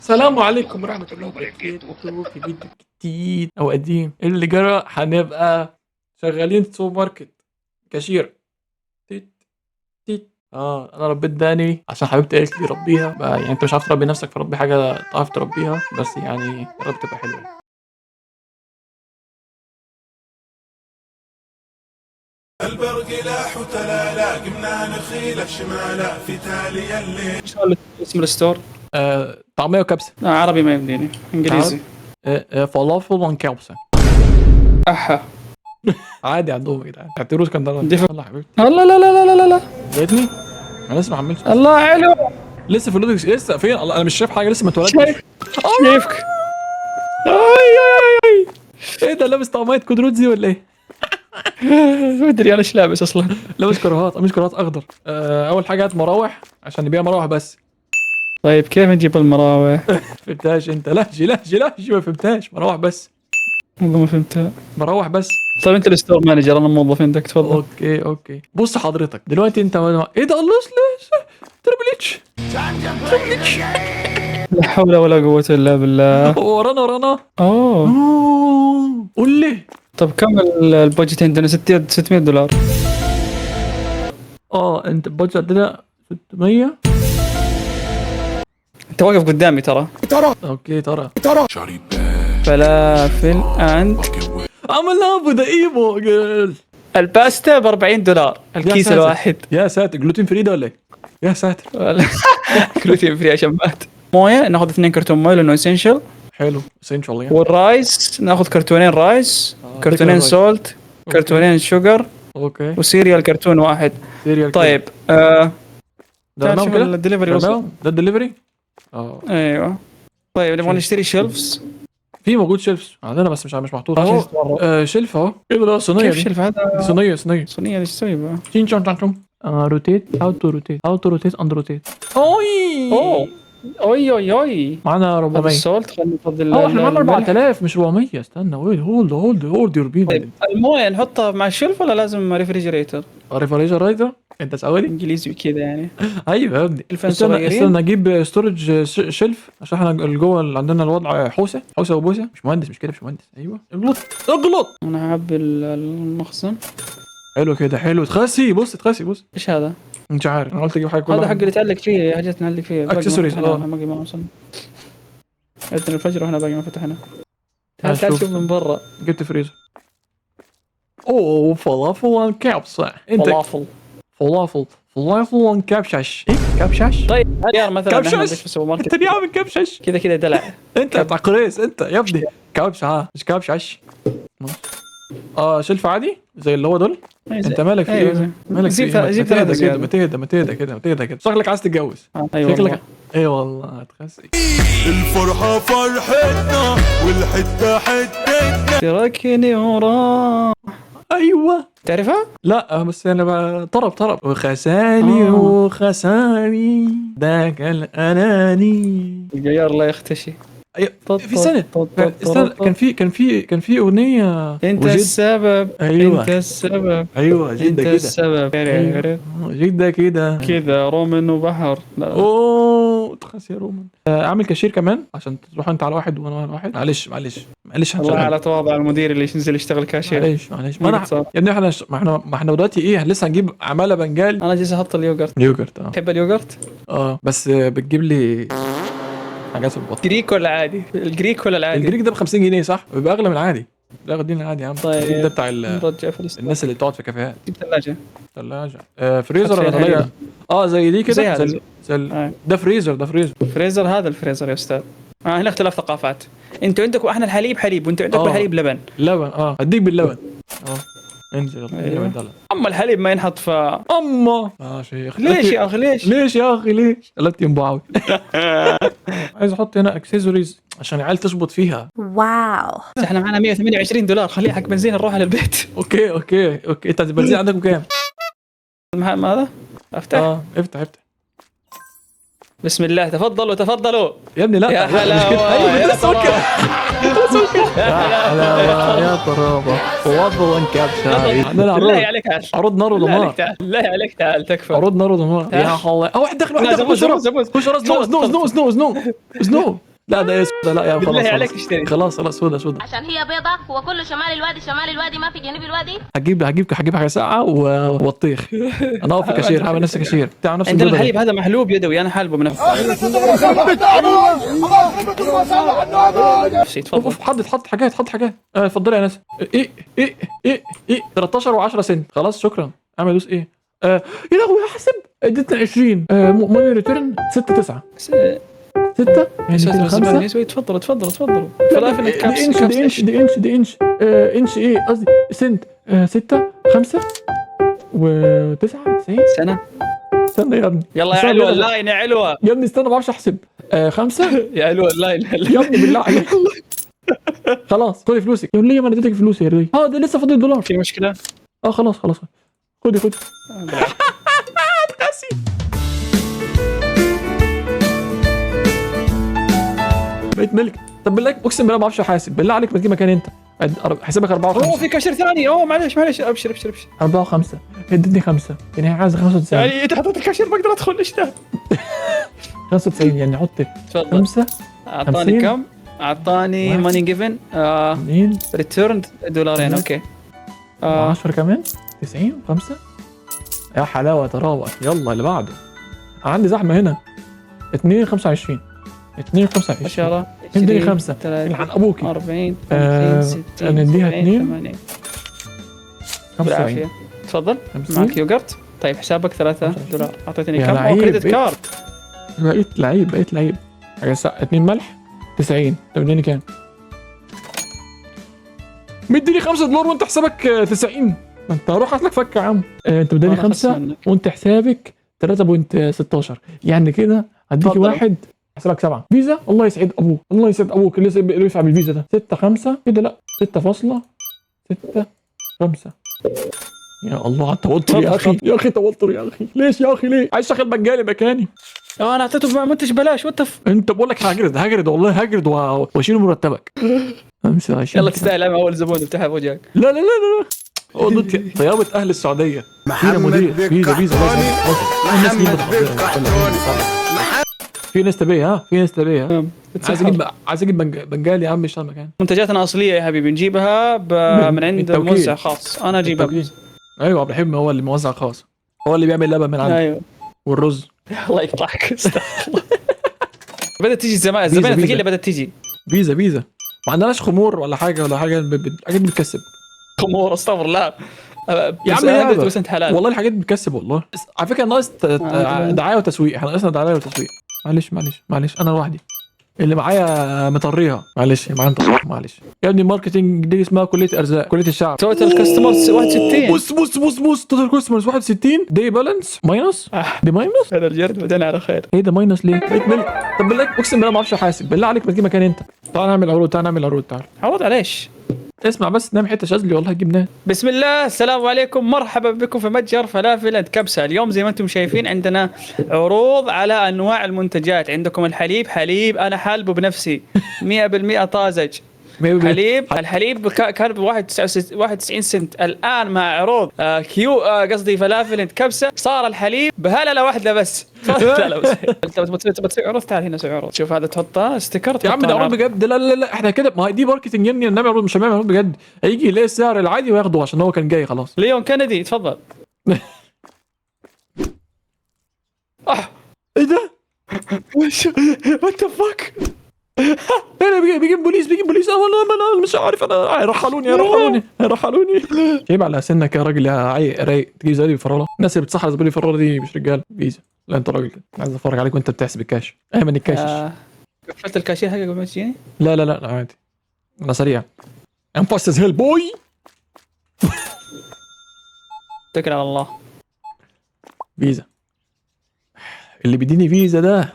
السلام عليكم ورحمة الله وبركاته في فيديو جديد أو قديم اللي جرى هنبقى شغالين في سوبر ماركت كاشير. تيت تيت أنا ربيت داني عشان حبيبتي قالت لي ربيها بقى، يعني أنت مش عارف تربي نفسك فربي حاجة تعرف تربيها، بس يعني يا رب تبقى حلوة. البرق لاح وتلالا قمنا نخيل الشمالة في تالي الليل. شو اسم الستور؟ طعمية وكبسة. لا عربي ما يمديني، انجليزي. فلافل وكبسة. احا عادي عندهم يا جدعان، اعتبروه اسكندراني. دفع. يلا يا حبيبتي الله لا لا لا لا لا لا لقيتني. أنا لسه ما حملتش، الله حلو. لسه في اللودنج، لسه فين؟ الله أنا مش شايف حاجة، لسه ما اتولدتش. شايف شايفك. ايه ده، لابس طعمية كودرودزي ولا ايه؟ ما ادري انا ايش لابس اصلا. لابس كراهات، قميص كراهات اخضر. اول حاجه هات مراوح عشان نبيع مراوح بس. طيب كيف نجيب المراوح؟ فهمتهاش انت؟ لهجي ما فهمتهاش. مراوح بس، والله ما فهمتها. مراوح بس. طيب انت الستور مانجر، انا موظف عندك، تفضل. اوكي بص حضرتك دلوقتي انت ايه ده؟ الله ليش تربليتش لا حول ولا قوة الا بالله. ورانا. اوه قول لي. طب كم البادجت عندنا؟ 600 دولار. انت البادجت عندنا 600. انت واقف قدامي ترى. اوكي ترى فلافل اند عملنا ابو دقيقه جل. الباستا ب 40 دولار الكيس ساتر. الواحد. يا ساتر، جلوتين فري ده ولا ايه؟ يا ساتر. كلوتين فري عشان مات. مويه ناخذ 2 كرتون مويه لانه اسينشال. حلو اسينشال يعني. والرايس ناخذ كرتونين رايس، كرتونين الرايس. سولت، كرتونين شوجر، اوكي وسيريال كرتون واحد. سيريال. طيب ده تعال رماهم شوف كده؟ الدليفري وصل. رماهم؟ ده الدليفري؟ ايوه. طيب نبغى نشتري شيلفز. في موجود شيلفز عندنا بس مش محطوط اهو. اهو. شيلف اهو. ايه ده؟ صينيه كيف دي. شيلف هذا؟ دي صينيه. صينية ايش تسوي بقى؟ تشين شون شون شون. روتيت هاو تو روتيت اند روتيت. اوي اوه اوي اوي اوي. معانا هذا 400. السولت خلينا نفضل. احنا معانا الملح. 4000 مش 400. استنى ويت هولد يور بيل. طيب المويه نحطها مع الشلف ولا لازم ريفريجريتر؟ ريفريجريتر انت سعودي؟ انجليزي كذا يعني. ايوه يا ابني. الفين استنى صغيرين. اجيب ستورج شيلف عشان احنا اللي جوه اللي عندنا الوضع حوسه وبوسه. مش مهندس، مش كده، مش مهندس. ايوه اغلط. انا هعبي المخزن. حلو كده، حلو. تخسي بص ايش هذا؟ مش عارف، انا قلت اجيب حاجه كلها. هذا حق اللي تعلق فيه، حاجات نعلق فيها. باقي ما Accessories، فتحنا، باقي ما وصلنا. عندنا الفجر واحنا باقي ما فتحنا. تعال شوف. شوف من برا. جبت فريزر. اوه فلافل وكبسة. انت فلافل وكبشش. ايه كبشش؟ طيب هذا مثلا كبشش. احنا ندش في السوبر ماركت انت عامل كبشش. كذا دلع. انت بتاع قريس انت يا ابني. كبش مش كبشش. شلف عادي زي اللي هو دول. انت مالك في ايه؟ مالك في ايه؟ زيب ثلاثة كده، ما تهدى كده. شكلك عايز تتجوز. ايوه شكلك والله. ايه والله هتخسي. الفرحة فرحتنا والحتة حتتنا. تركني وراح. ايوه تعرفها؟ لا بس انا بقى طرب وخساني ذاك الاناني. الجيار لا يختشي. في سنة استنى، كان في اغنية انت وجد. السبب. أيوة. انت السبب. ايوه انت جدة كده. السبب. جدة كده. كذا رومن وبحر. لا. اوه تخس يا رومان. اعمل كاشير كمان عشان تروح انت على واحد وانا على واحد. معلش الله هنشغل. على تواضع المدير اللي ينزل يشتغل كاشير. معلش ما انا يا ابني ما احنا دلوقتي ايه لسه هنجيب عمالة بنجال. انا جالس احط اليوغرت. يوجرت تحب اليوغرت؟ بس بتجيب لي حاجات في البطن. جريك ولا عادي؟ الجريك ولا العادي؟ الجريك ده ب 50 جنيه صح؟ بيبقى اغلى من العادي. لا غدينا العادي يا عم. طيب. الجريك ده بتاع نرجع فلسطين. الناس اللي بتقعد في كافيهات. جيب ثلاجة. ثلاجة. فريزر حط ولا فيها ثلاجة؟ زي دي كده. زي هذا. ده فريزر. فريزر. هذا الفريزر يا استاذ. هنا اختلاف ثقافات. انتوا عندكم احنا الحليب حليب وانتوا عندكم الحليب لبن. لبن. هديك باللبن. انزل أيوة. يلا. اما الحليب ما ينحط ف. اما شيخ ليش يا اخي ليش؟ يا اخي ليش؟ قلبت ينبعوي. عايز احط هنا اكسسوارز عشان العيال تظبط فيها. واو. احنا معنا 128 دولار، خليها حق بنزين نروح للبيت. اوكي انت البنزين عندكم كام؟ هذا افتح. افتح. بسم الله. تفضلوا يا ابني لا يا مش كده. حلاوة ايوه يا لسه قلت كده. حلاوة يا طرابة فلافل كبشة. عندنا بالله عليك تعال. عروض نار ودمار. بالله عليك تعال تكفى. عروض نار ودمار. يا الله. واحد داخل لا، خش ورا. زبوس. خش ورا. سنو. لا ده اسود ده، لا يا بالله خلاص عليك خلاص تشتري. خلاص سودا سودا. عشان هي بيضة وكل شمال الوادي شمال الوادي ما في جنوب الوادي. هجيب حاجه ساقعه وبطيخ. انا اقف كاشير، هعمل نفسي كاشير بتاع نفس عندنا البيضة دي. الحليب هذا محلوب يدوي، انا حالبه بنفسي. نفسي تفضل. اوف حط حاجات اتفضلي يا ناس. ايه 13 و10 سنت. خلاص شكرا. اعمل دوس ايه؟ يا لهوي احسب اديتنا 20. ماني ريتيرن 6 9 6 يعني كده 5. تفضل فلافل دي انش انش ايه قصدي سنت. 6 5 و9 90 سنة. استنى يا ابني. يلا يا علوة اللاين يا علوة. يا ابني استنى ما بعرفش احسب. 5 يا علوة اللاين يا ابني بالله عليك. خلاص خدي فلوسك. يقول لي ما انا اديتك فلوسي يا ري. ده لسه فاضل دولار. في مشكلة؟ خلاص خدي قاسي. بقيت ملك. طب بالله اقسم بالله ما بعرفش احاسب. بالله عليك ما تجي مكاني انت. حسابك 4 و5. في كاشير ثاني. معلش ابشر 4 و5 ادتني 5 يعني هي عايزه 95. يعني انت حطيت الكاشير ما اقدر ادخل. ايش ده؟ 95 يعني حط تفضل. 5 اعطاني كم؟ اعطاني ماني جيفن 2 ريتيرند $2. اوكي 10 كمان 90 5. يا حلاوه تراوة. يلا اللي بعده. عندي زحمه هنا. 2 25 2 25 ما شاء الله. اديني 5 يلعن ابوكي. 40 50 60 نديها 70 2 80 75. بالعافية. تفضل 50. معك يوغرت. طيب حسابك $3. اعطيتني يا كم؟ لعيب. كريدت كارد. بقيت لعيب. حاجه 2 ملح 90. طب اديني كام؟ مديني $5 وانت حسابك 90. ما انت روح هات لك فك يا عم. انت مديني أنا خسران 5 منك. وانت حسابك 3.16 يعني كده هديكي اتفضل. واحد حسابك 7 فيزا. الله يسعد ابوك اللي يدفع بالفيزا ده. 6 5 كده لا 6.6 5. يا الله على التوتر يا اخي. توتر يا اخي. ليش يا اخي ليه؟ عايز شغل مجاني مكاني. انا اعطيته منتج بلاش. انت بقول لك هجرد والله هجرد واشيل مرتبك. يلا تستاهل اول زبون افتحها بوجهك. لا طيابة اهل السعوديه. محمد بك قحطاني محمد بك قحطاني. في ناس تبيه عايز اجيب بنجالي يا عم يشتغل مكان. منتجاتنا اصليه يا حبيبي نجيبها من عند بالتوكيد. موزع خاص. انا اجيبها. ايوه عبد الرحيم هو اللي موزع خاص. هو اللي بيعمل لبن من عنده ايوه والرز. الله يقطعك. بدات تيجي الزبائن الثقيله بدات تيجي. فيزا ما عندناش خمور ولا حاجه حاجات بتكسب. خمور استغفر الله. يا عم يابا. بس انت حلال. والله الحاجات بتكسب والله. على فكره ناقص دعايه وتسويق. احنا ناقصنا دعايه وتسويق. معلش انا لوحدي اللي معايا مطريها. معلش معايا تسويق. معلش يا ابني الماركتنج دي اسمها كليه ارزاق كليه الشعب. توتال كاستمرز 61. بص توتال كاستمرز 61. دي بالانس ماينس. دي ماينس. هذا الجرد بدنا على خير. ايه ده ماينس ليه؟ بقيت ملك. طب بالله اقسم بالله ما بعرفش احاسب. بالله عليك ما تجي مكان انت. تعال نعمل عروض. تعال عوض عليش. اسمع بس نام حته شاذلي والله جبناه. بسم الله السلام عليكم مرحبا بكم في متجر فلافل اند كبسه. اليوم زي ما انتم شايفين عندنا عروض على انواع المنتجات. عندكم حليب انا حالبه بنفسي 100% طازج. الحليب كان ب 91 سنت. الان مع عروض قصدي فلافل اند كبسه صار الحليب بهلله واحده بس. لا بس انت بتسوي عروض. تعال هنا سوي عروض. شوف هذا تحطه ستيكر. يا عم ده عروض بجد. لا احنا كده ما هي دي ماركتنج يا ابني. نعمل عروض مش هنعمل عروض بجد. هيجي يلاقي السعر العادي وياخده عشان هو كان جاي خلاص. ليون كندي تفضل. ايه ده؟ وات ذا فاك. انا بيجيب بوليس. انا مش عارف. انا هيرحلوني. شايب على سنك يا راجل يا رايق. تجيب زي الفراله. الناس اللي بتصحى زبالي الفراله دي مش رجال. فيزا. لا انت راجل كده. عايز اتفرج عليك وانت بتحسب الكاش. ايمن الكاشش. قفلت الكاشير حقك قبل ما تجيني؟ لا عادي. انا سريع. ام فاست هيل بوي. اتكل على الله. فيزا. اللي بيديني فيزا ده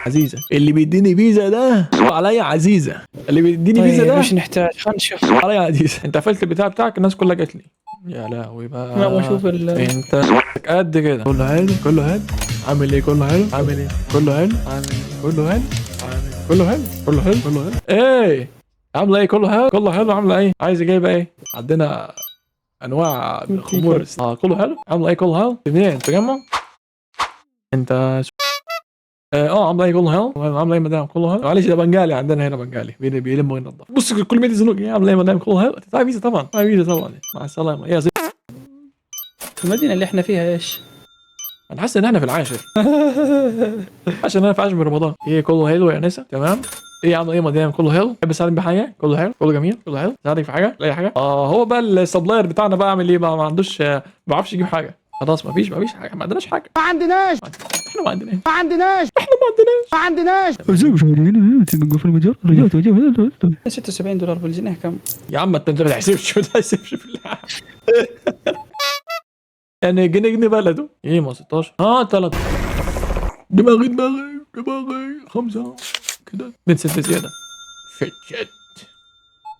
عزيزة. اللي بيديني فيزا ده عليا عزيزة. اللي بيديني فيزا ده مش نحتاج. خلينا نشوف عليا عزيزة. انت قفلت البتاع بتاعك الناس كلها جت لي. يا لهوي بقى. لا بشوف انت قد كده. كله حلو. عامل ايه؟ كله حلو. ايه عامله ايه؟ كله حلو. عامله ايه؟ عايزه جايبه ايه؟ عندنا انواع من الخمور. كله حلو. عامله ايه؟ كله حلو. منين تجمع انت؟ عامله ايه كله هيل؟ عامله ايه مدام كله هيل؟ معلش ده بنجالي عندنا هنا بنجالي بيلم وينضف. بص كل ما يزنق ايه عامله ايه مدام كله هيل؟ تعال فيزا طبعا تعال فيزا طبعا مع السلامه يا زي. المدينه اللي احنا فيها ايش؟ انا حاسس ان احنا في العاشر عشان انا في عاشر من رمضان. ايه كله هيل يا انسه تمام؟ ايه عامله ايه مدام كله هيل؟ تحب اساعدك بحاجه؟ كله هيل كله جميل كله هيل اساعدك في حاجه؟ اي حاجه؟ هو بقى السبلاير بتاعنا بقى عامل ايه بقى ما عندوش ما بيعرفش يجيب حاجه. خلاص ما فيش حاجه ما عندناش حاجه ما عندناش احنا ما عندناش ما عندناش احنا ما عندناش ما عندناش. في المجر رجعت 76 دولار بالجنيه كم؟ يا عم انت ما تحسبش ما تحسبش بالله. يعني جنيه بلده ايه ما 16 3 دماغي 5 كده 2 سنت زياده فشت.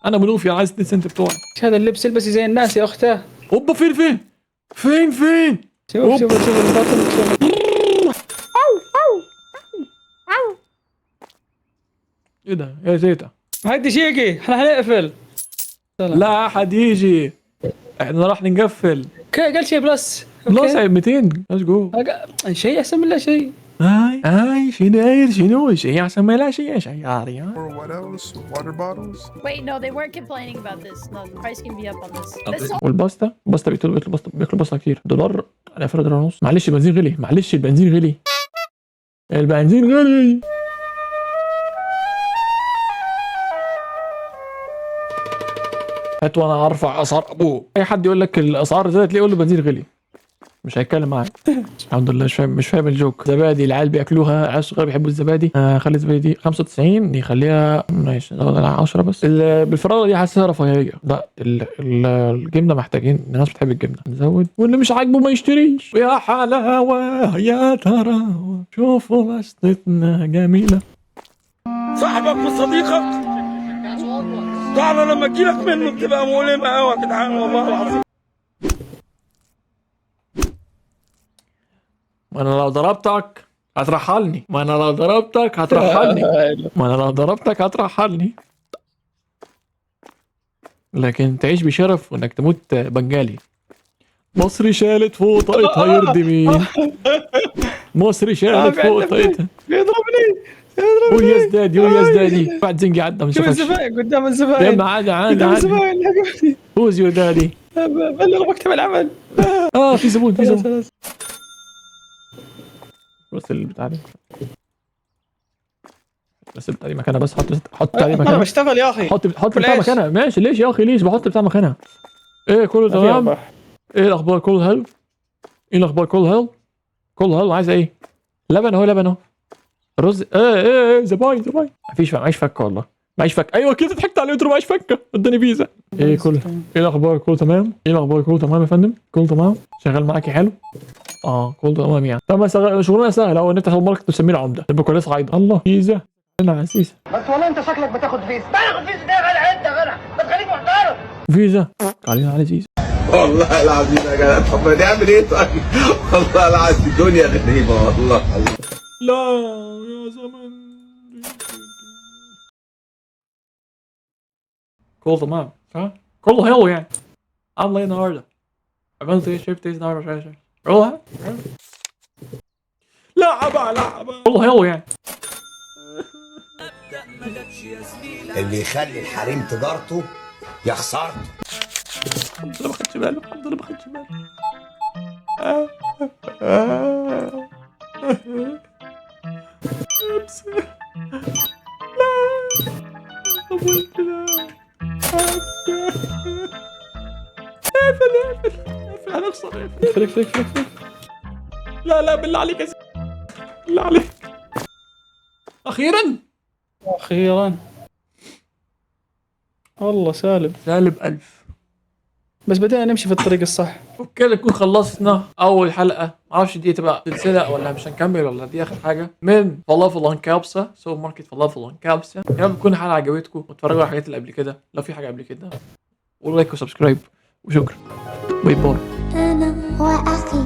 انا منوفي عايز 2 سنت بتوعي. ايش هذا اللبس البسي زي الناس يا اختاه. اوبا فين شوف الباطن. ايه ده يا زيتا؟ هدي شيقي احنا هنقفل. لا احد يجي احنا راح نقفل. قال شيء بلس. خلاص 200 ليتس جو. شيء احسن من لا شيء. هاي شنو شيء احسن ما لا شيء شياري. Or what else? Water bottles? Wait, no, they weren't complaining about this. No, the price can be up on this. This والباستا بياكلوا باستا كتير $1 على $1.5 معلش البنزين غلي البنزين غلي. هات وانا هرفع اسعار ابوه. اي حد يقول لك الاسعار زادت ليه قول له البنزين غلي مش هيتكلم معاك. الحمد لله مش فاهم الجوك. زبادي العيال بياكلوها عيال صغار بيحبوا الزبادي. خلي الزبادي دي 95 دي خليها ماشي نزود على 10 بس. بالفراوله دي حاسسها رفاهيه. لا الجبنه محتاجين الناس بتحب الجبنه نزود واللي مش عاجبه ما يشتريش. يا حلاوه يا ترى شوفوا بسطتنا جميله. صاحبك وصديقك طبعا لما تجيلك منه بتبقى مؤلمه قوي يا جدعان والله العظيم. ما انا لو ضربتك هترحلني. لكن تعيش بشرف وانك تموت بنجالي. مصر شالت فوق طاقتها يرضي مين؟ مصر شالت فوق طاقتها. بيضربني ويزدادي بعد زنقي عدى ما شافكش. قدام الزباين عادي فوز يا دادي. بلغ مكتب العمل. في زبون بس البتاع دي بس البتاع دي مكانها بس حط بتاع دي مكانها. انا بشتغل يا اخي. حط بتاع مكانها ماشي. ليش يا اخي ليش بحط بتاع مكانها؟ ايه كله تمام؟ ايه الاخبار كله هل؟ كله هل عايز ايه؟ لبن اهو رز زباين معيش فكه والله معيش فكه. ايوه كده ضحكت عليه قلت له معيش فكه اداني فيزا. ايه الاخبار كله تمام؟ يا فندم كله تمام شغال معاكي حلو. كله تمام يعني. طب شغلانه سهله هو ان انت ماركت تسميه العمده تبقى كويس عايده. الله فيزا انا عسيسه. بس والله انت شكلك بتاخد فيزا. باخد فيزا ده يا جدع انت يا جدع ما تخليك محترم. فيزا علينا على فيزا. والله العظيم يا جدع طب نعمل ايه طيب؟ والله العظيم الدنيا غريبه والله. لا يا زمن كله تمام ها كله حلو يعني. عامل ايه النهارده؟ عملت ايه شفت ايه النهارده؟ والله لعبه كله حلو يعني. اللي يخلي الحريم تجارته يا خسارته. الحمد لله ما خدش باله. هنخسر. اقفل. لا بالله عليك يا زلمه بالله عليك. اخيرا والله سالب 1000. بس بدينا نمشي في الطريق الصح. وبكده نكون خلصنا اول حلقه. معرفش دي تبقى سلسله ولا مش هنكمل ولا دي اخر حاجه من فلافل انكابسه سوبر ماركت فلافل انكابسه. يا رب تكون الحلقه عجبتكم واتفرجوا على الحاجات اللي قبل كده لو في حاجه قبل كده ولايك وسبسكرايب وشكرا باي باي. أنا وأخي